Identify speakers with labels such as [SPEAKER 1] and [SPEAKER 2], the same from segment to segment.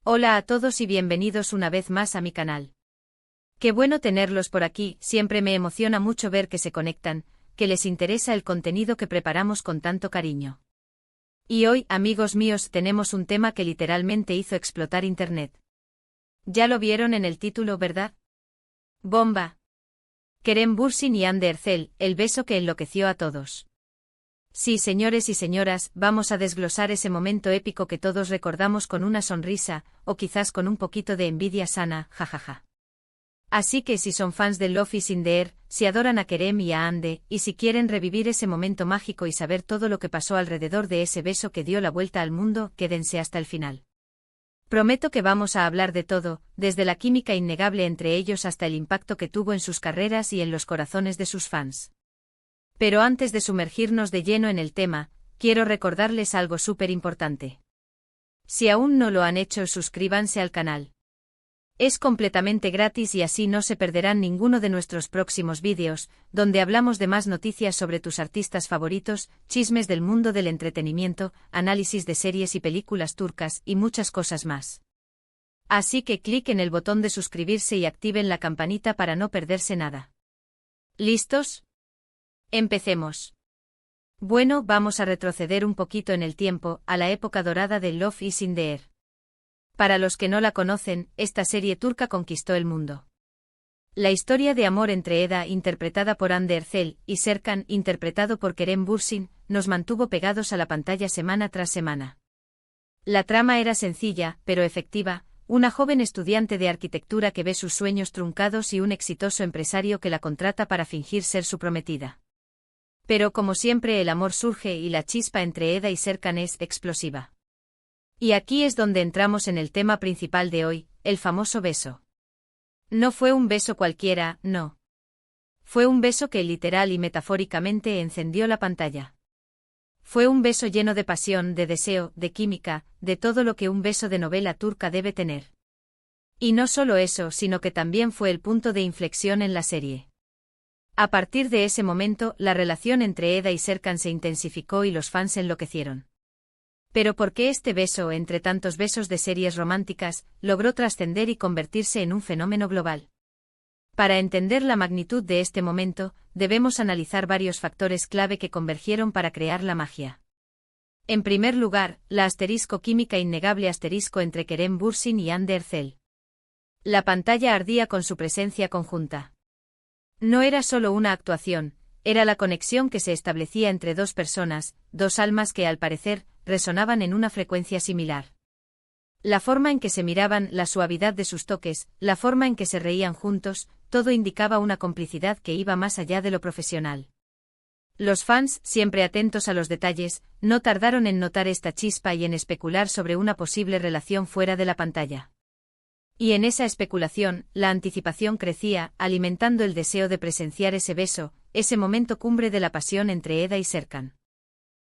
[SPEAKER 1] Hola a todos y bienvenidos una vez más a mi canal. Qué bueno tenerlos por aquí, siempre me emociona mucho ver que se conectan, que les interesa el contenido que preparamos con tanto cariño. Y hoy, amigos míos, tenemos un tema que literalmente hizo explotar Internet. Ya lo vieron en el título, ¿verdad? ¡Bomba! Kerem Bürsin y Hande Erçel, el beso que enloqueció a todos. Sí, señores y señoras, vamos a desglosar ese momento épico que todos recordamos con una sonrisa, o quizás con un poquito de envidia sana, jajaja. Así que si son fans de Love is in the Air, si adoran a Kerem y a Hande, y si quieren revivir ese momento mágico y saber todo lo que pasó alrededor de ese beso que dio la vuelta al mundo, quédense hasta el final. Prometo que vamos a hablar de todo, desde la química innegable entre ellos hasta el impacto que tuvo en sus carreras y en los corazones de sus fans. Pero antes de sumergirnos de lleno en el tema, quiero recordarles algo súper importante. Si aún no lo han hecho, suscríbanse al canal. Es completamente gratis y así no se perderán ninguno de nuestros próximos vídeos, donde hablamos de más noticias sobre tus artistas favoritos, chismes del mundo del entretenimiento, análisis de series y películas turcas y muchas cosas más. Así que clic en el botón de suscribirse y activen la campanita para no perderse nada. ¿Listos? Empecemos. Bueno, vamos a retroceder un poquito en el tiempo, a la época dorada de Love is in the Air. Para los que no la conocen, esta serie turca conquistó el mundo. La historia de amor entre Eda, interpretada por Hande Erçel, y Serkan, interpretado por Kerem Bürsin, nos mantuvo pegados a la pantalla semana tras semana. La trama era sencilla, pero efectiva, una joven estudiante de arquitectura que ve sus sueños truncados y un exitoso empresario que la contrata para fingir ser su prometida. Pero como siempre el amor surge y la chispa entre Eda y Serkan es explosiva. Y aquí es donde entramos en el tema principal de hoy, el famoso beso. No fue un beso cualquiera, no. Fue un beso que literal y metafóricamente encendió la pantalla. Fue un beso lleno de pasión, de deseo, de química, de todo lo que un beso de novela turca debe tener. Y no solo eso, sino que también fue el punto de inflexión en la serie. A partir de ese momento, la relación entre Eda y Serkan se intensificó y los fans enloquecieron. Pero ¿por qué este beso, entre tantos besos de series románticas, logró trascender y convertirse en un fenómeno global? Para entender la magnitud de este momento, debemos analizar varios factores clave que convergieron para crear la magia. En primer lugar, la química innegable entre Kerem Bürsin y Hande Erçel. La pantalla ardía con su presencia conjunta. No era solo una actuación, era la conexión que se establecía entre dos personas, dos almas que al parecer, resonaban en una frecuencia similar. La forma en que se miraban, la suavidad de sus toques, la forma en que se reían juntos, todo indicaba una complicidad que iba más allá de lo profesional. Los fans, siempre atentos a los detalles, no tardaron en notar esta chispa y en especular sobre una posible relación fuera de la pantalla. Y en esa especulación, la anticipación crecía, alimentando el deseo de presenciar ese beso, ese momento cumbre de la pasión entre Eda y Serkan.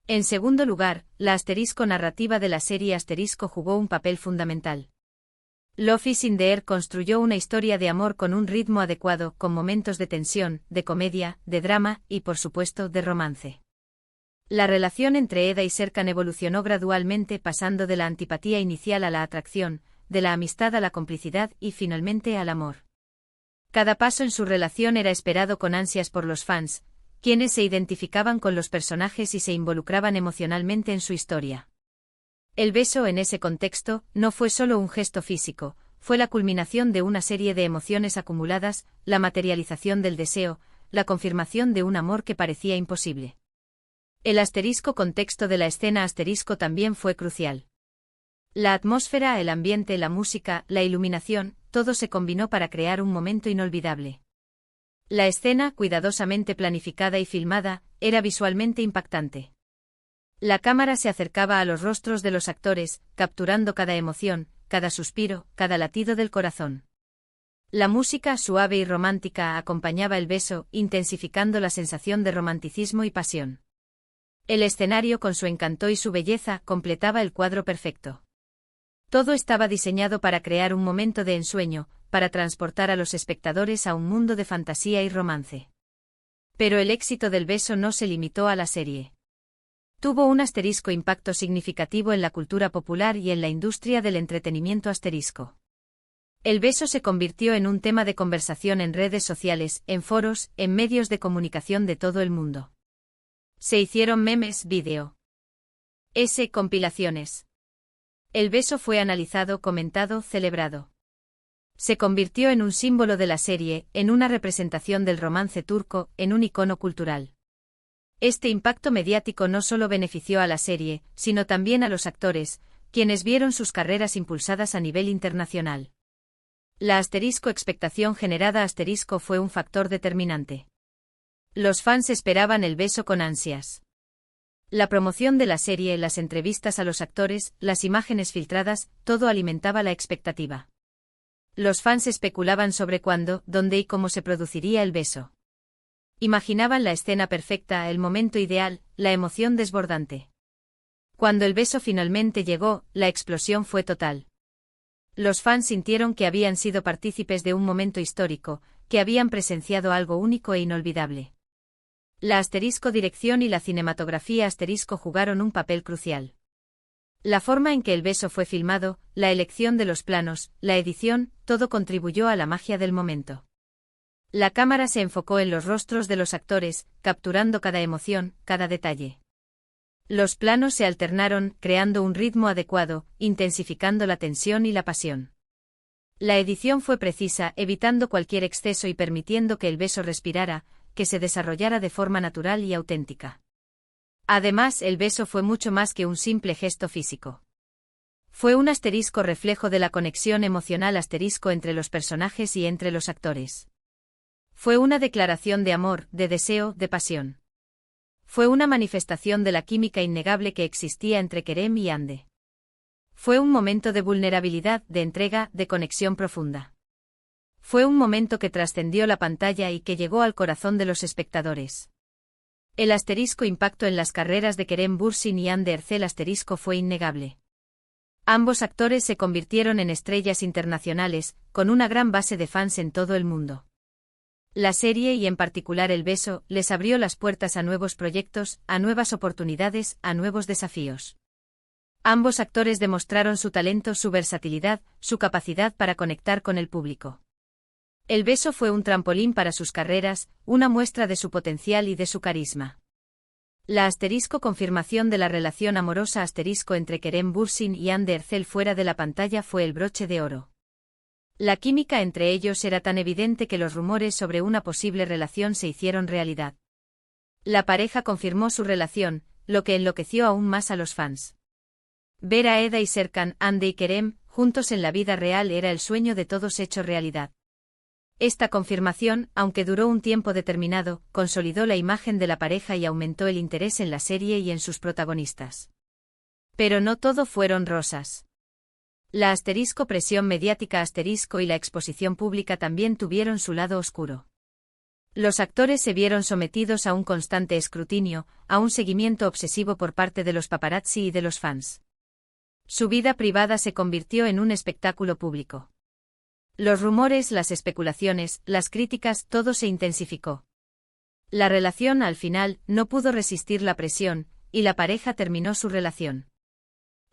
[SPEAKER 1] En segundo lugar, la narrativa de la serie jugó un papel fundamental. Love is in the Air construyó una historia de amor con un ritmo adecuado, con momentos de tensión, de comedia, de drama y, por supuesto, de romance. La relación entre Eda y Serkan evolucionó gradualmente, pasando de la antipatía inicial a la atracción, de la amistad a la complicidad y finalmente al amor. Cada paso en su relación era esperado con ansias por los fans, quienes se identificaban con los personajes y se involucraban emocionalmente en su historia. El beso en ese contexto no fue solo un gesto físico, fue la culminación de una serie de emociones acumuladas, la materialización del deseo, la confirmación de un amor que parecía imposible. El contexto de la escena también fue crucial. La atmósfera, el ambiente, la música, la iluminación, todo se combinó para crear un momento inolvidable. La escena, cuidadosamente planificada y filmada, era visualmente impactante. La cámara se acercaba a los rostros de los actores, capturando cada emoción, cada suspiro, cada latido del corazón. La música, suave y romántica, acompañaba el beso, intensificando la sensación de romanticismo y pasión. El escenario, con su encanto y su belleza, completaba el cuadro perfecto. Todo estaba diseñado para crear un momento de ensueño, para transportar a los espectadores a un mundo de fantasía y romance. Pero el éxito del beso no se limitó a la serie. Tuvo un asterisco impacto significativo en la cultura popular y en la industria del entretenimiento asterisco. El beso se convirtió en un tema de conversación en redes sociales, en foros, en medios de comunicación de todo el mundo. Se hicieron memes, vídeo. Compilaciones. El beso fue analizado, comentado, celebrado. Se convirtió en un símbolo de la serie, en una representación del romance turco, en un icono cultural. Este impacto mediático no solo benefició a la serie, sino también a los actores, quienes vieron sus carreras impulsadas a nivel internacional. La expectación generada fue un factor determinante. Los fans esperaban el beso con ansias. La promoción de la serie, las entrevistas a los actores, las imágenes filtradas, todo alimentaba la expectativa. Los fans especulaban sobre cuándo, dónde y cómo se produciría el beso. Imaginaban la escena perfecta, el momento ideal, la emoción desbordante. Cuando el beso finalmente llegó, la explosión fue total. Los fans sintieron que habían sido partícipes de un momento histórico, que habían presenciado algo único e inolvidable. La dirección y la cinematografía jugaron un papel crucial. La forma en que el beso fue filmado, la elección de los planos, la edición, todo contribuyó a la magia del momento. La cámara se enfocó en los rostros de los actores, capturando cada emoción, cada detalle. Los planos se alternaron, creando un ritmo adecuado, intensificando la tensión y la pasión. La edición fue precisa, evitando cualquier exceso y permitiendo que el beso respirara, que se desarrollara de forma natural y auténtica. Además, el beso fue mucho más que un simple gesto físico. Fue un reflejo de la conexión emocional entre los personajes y entre los actores. Fue una declaración de amor, de deseo, de pasión. Fue una manifestación de la química innegable que existía entre Kerem y Hande. Fue un momento de vulnerabilidad, de entrega, de conexión profunda. Fue un momento que trascendió la pantalla y que llegó al corazón de los espectadores. El impacto en las carreras de Kerem Bürsin y Hande Erçel fue innegable. Ambos actores se convirtieron en estrellas internacionales, con una gran base de fans en todo el mundo. La serie y en particular el beso, les abrió las puertas a nuevos proyectos, a nuevas oportunidades, a nuevos desafíos. Ambos actores demostraron su talento, su versatilidad, su capacidad para conectar con el público. El beso fue un trampolín para sus carreras, una muestra de su potencial y de su carisma. La confirmación de la relación amorosa entre Kerem Bürsin y Hande Erçel fuera de la pantalla fue el broche de oro. La química entre ellos era tan evidente que los rumores sobre una posible relación se hicieron realidad. La pareja confirmó su relación, lo que enloqueció aún más a los fans. Ver a Eda y Serkan, Hande y Kerem, juntos en la vida real era el sueño de todos hecho realidad. Esta confirmación, aunque duró un tiempo determinado, consolidó la imagen de la pareja y aumentó el interés en la serie y en sus protagonistas. Pero no todo fueron rosas. La presión mediática y la exposición pública también tuvieron su lado oscuro. Los actores se vieron sometidos a un constante escrutinio, a un seguimiento obsesivo por parte de los paparazzi y de los fans. Su vida privada se convirtió en un espectáculo público. Los rumores, las especulaciones, las críticas, todo se intensificó. La relación al final no pudo resistir la presión, y la pareja terminó su relación.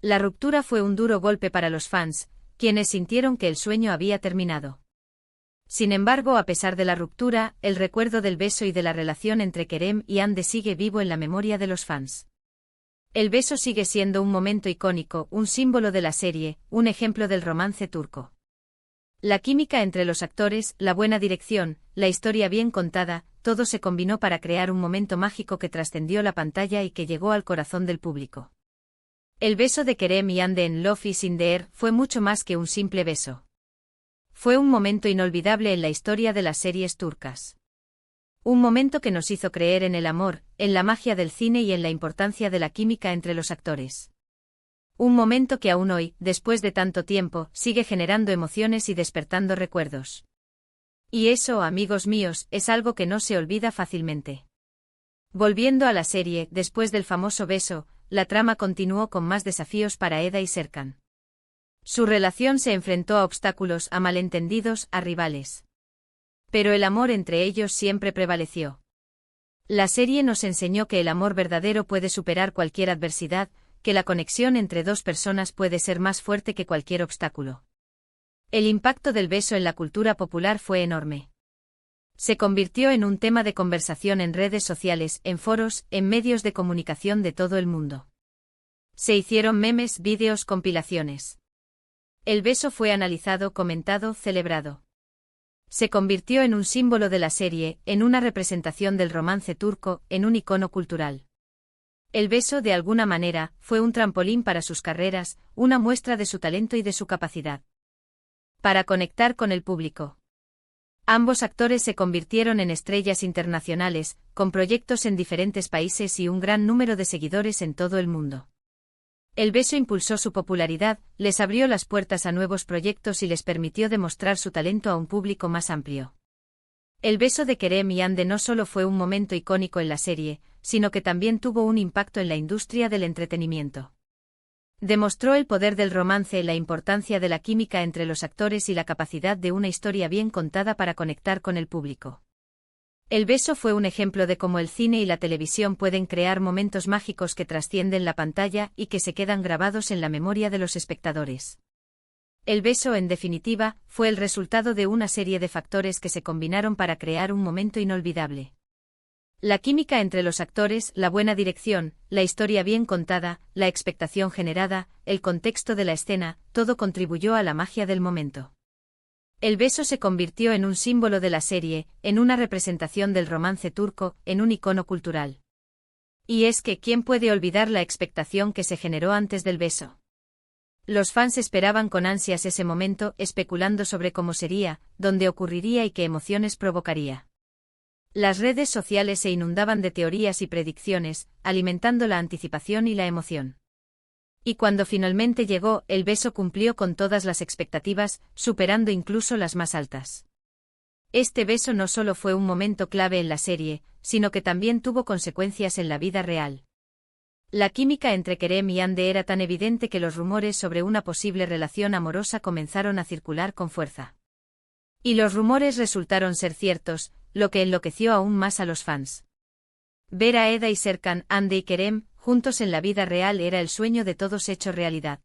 [SPEAKER 1] La ruptura fue un duro golpe para los fans, quienes sintieron que el sueño había terminado. Sin embargo, a pesar de la ruptura, el recuerdo del beso y de la relación entre Kerem y Hande sigue vivo en la memoria de los fans. El beso sigue siendo un momento icónico, un símbolo de la serie, un ejemplo del romance turco. La química entre los actores, la buena dirección, la historia bien contada, todo se combinó para crear un momento mágico que trascendió la pantalla y que llegó al corazón del público. El beso de Kerem y Hande en Love is in the Air fue mucho más que un simple beso. Fue un momento inolvidable en la historia de las series turcas. Un momento que nos hizo creer en el amor, en la magia del cine y en la importancia de la química entre los actores. Un momento que aún hoy, después de tanto tiempo, sigue generando emociones y despertando recuerdos. Y eso, amigos míos, es algo que no se olvida fácilmente. Volviendo a la serie, después del famoso beso, la trama continuó con más desafíos para Eda y Serkan. Su relación se enfrentó a obstáculos, a malentendidos, a rivales. Pero el amor entre ellos siempre prevaleció. La serie nos enseñó que el amor verdadero puede superar cualquier adversidad, que la conexión entre dos personas puede ser más fuerte que cualquier obstáculo. El impacto del beso en la cultura popular fue enorme. Se convirtió en un tema de conversación en redes sociales, en foros, en medios de comunicación de todo el mundo. Se hicieron memes, vídeos, compilaciones. El beso fue analizado, comentado, celebrado. Se convirtió en un símbolo de la serie, en una representación del romance turco, en un icono cultural. El beso, de alguna manera, fue un trampolín para sus carreras, una muestra de su talento y de su capacidad para conectar con el público. Ambos actores se convirtieron en estrellas internacionales, con proyectos en diferentes países y un gran número de seguidores en todo el mundo. El beso impulsó su popularidad, les abrió las puertas a nuevos proyectos y les permitió demostrar su talento a un público más amplio. El beso de Kerem y Hande no solo fue un momento icónico en la serie, sino que también tuvo un impacto en la industria del entretenimiento. Demostró el poder del romance, la importancia de la química entre los actores y la capacidad de una historia bien contada para conectar con el público. El beso fue un ejemplo de cómo el cine y la televisión pueden crear momentos mágicos que trascienden la pantalla y que se quedan grabados en la memoria de los espectadores. El beso, en definitiva, fue el resultado de una serie de factores que se combinaron para crear un momento inolvidable. La química entre los actores, la buena dirección, la historia bien contada, la expectación generada, el contexto de la escena, todo contribuyó a la magia del momento. El beso se convirtió en un símbolo de la serie, en una representación del romance turco, en un icono cultural. Y es que, ¿quién puede olvidar la expectación que se generó antes del beso? Los fans esperaban con ansias ese momento, especulando sobre cómo sería, dónde ocurriría y qué emociones provocaría. Las redes sociales se inundaban de teorías y predicciones, alimentando la anticipación y la emoción. Y cuando finalmente llegó, el beso cumplió con todas las expectativas, superando incluso las más altas. Este beso no solo fue un momento clave en la serie, sino que también tuvo consecuencias en la vida real. La química entre Kerem y Hande era tan evidente que los rumores sobre una posible relación amorosa comenzaron a circular con fuerza. Y los rumores resultaron ser ciertos, lo que enloqueció aún más a los fans. Ver a Eda y Serkan, Hande y Kerem, juntos en la vida real era el sueño de todos hecho realidad.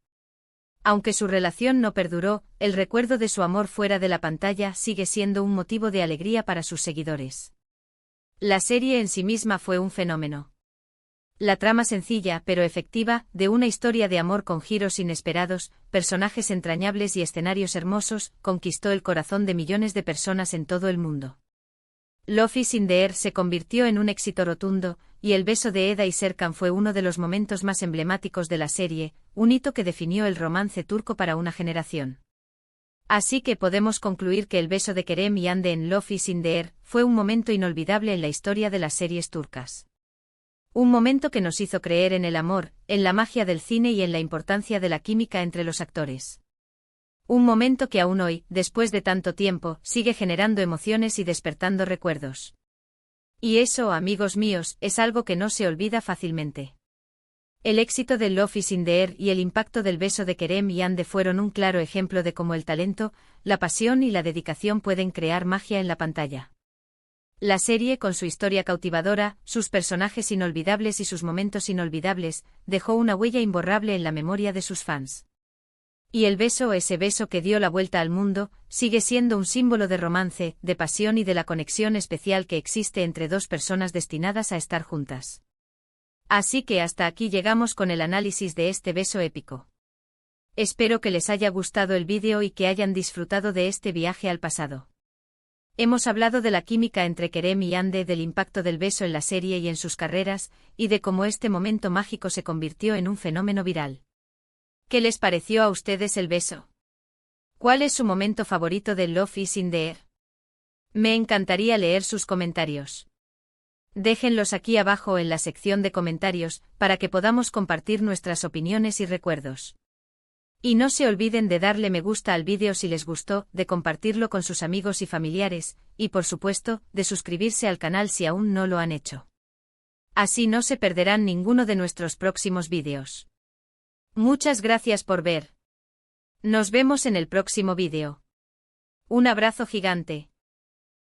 [SPEAKER 1] Aunque su relación no perduró, el recuerdo de su amor fuera de la pantalla sigue siendo un motivo de alegría para sus seguidores. La serie en sí misma fue un fenómeno. La trama sencilla pero efectiva, de una historia de amor con giros inesperados, personajes entrañables y escenarios hermosos, conquistó el corazón de millones de personas en todo el mundo. Love is in the air se convirtió en un éxito rotundo, y el beso de Eda y Serkan fue uno de los momentos más emblemáticos de la serie, un hito que definió el romance turco para una generación. Así que podemos concluir que el beso de Kerem y Hande en Love is in the air fue un momento inolvidable en la historia de las series turcas. Un momento que nos hizo creer en el amor, en la magia del cine y en la importancia de la química entre los actores. Un momento que aún hoy, después de tanto tiempo, sigue generando emociones y despertando recuerdos. Y eso, amigos míos, es algo que no se olvida fácilmente. El éxito de Love is in the air y el impacto del beso de Kerem y Hande fueron un claro ejemplo de cómo el talento, la pasión y la dedicación pueden crear magia en la pantalla. La serie, con su historia cautivadora, sus personajes inolvidables y sus momentos inolvidables, dejó una huella imborrable en la memoria de sus fans. Y el beso, ese beso que dio la vuelta al mundo, sigue siendo un símbolo de romance, de pasión y de la conexión especial que existe entre dos personas destinadas a estar juntas. Así que hasta aquí llegamos con el análisis de este beso épico. Espero que les haya gustado el vídeo y que hayan disfrutado de este viaje al pasado. Hemos hablado de la química entre Kerem y Hande, del impacto del beso en la serie y en sus carreras, y de cómo este momento mágico se convirtió en un fenómeno viral. ¿Qué les pareció a ustedes el beso? ¿Cuál es su momento favorito de Love is in the air? Me encantaría leer sus comentarios. Déjenlos aquí abajo en la sección de comentarios, para que podamos compartir nuestras opiniones y recuerdos. Y no se olviden de darle me gusta al vídeo si les gustó, de compartirlo con sus amigos y familiares, y por supuesto, de suscribirse al canal si aún no lo han hecho. Así no se perderán ninguno de nuestros próximos vídeos. Muchas gracias por ver. Nos vemos en el próximo vídeo. Un abrazo gigante.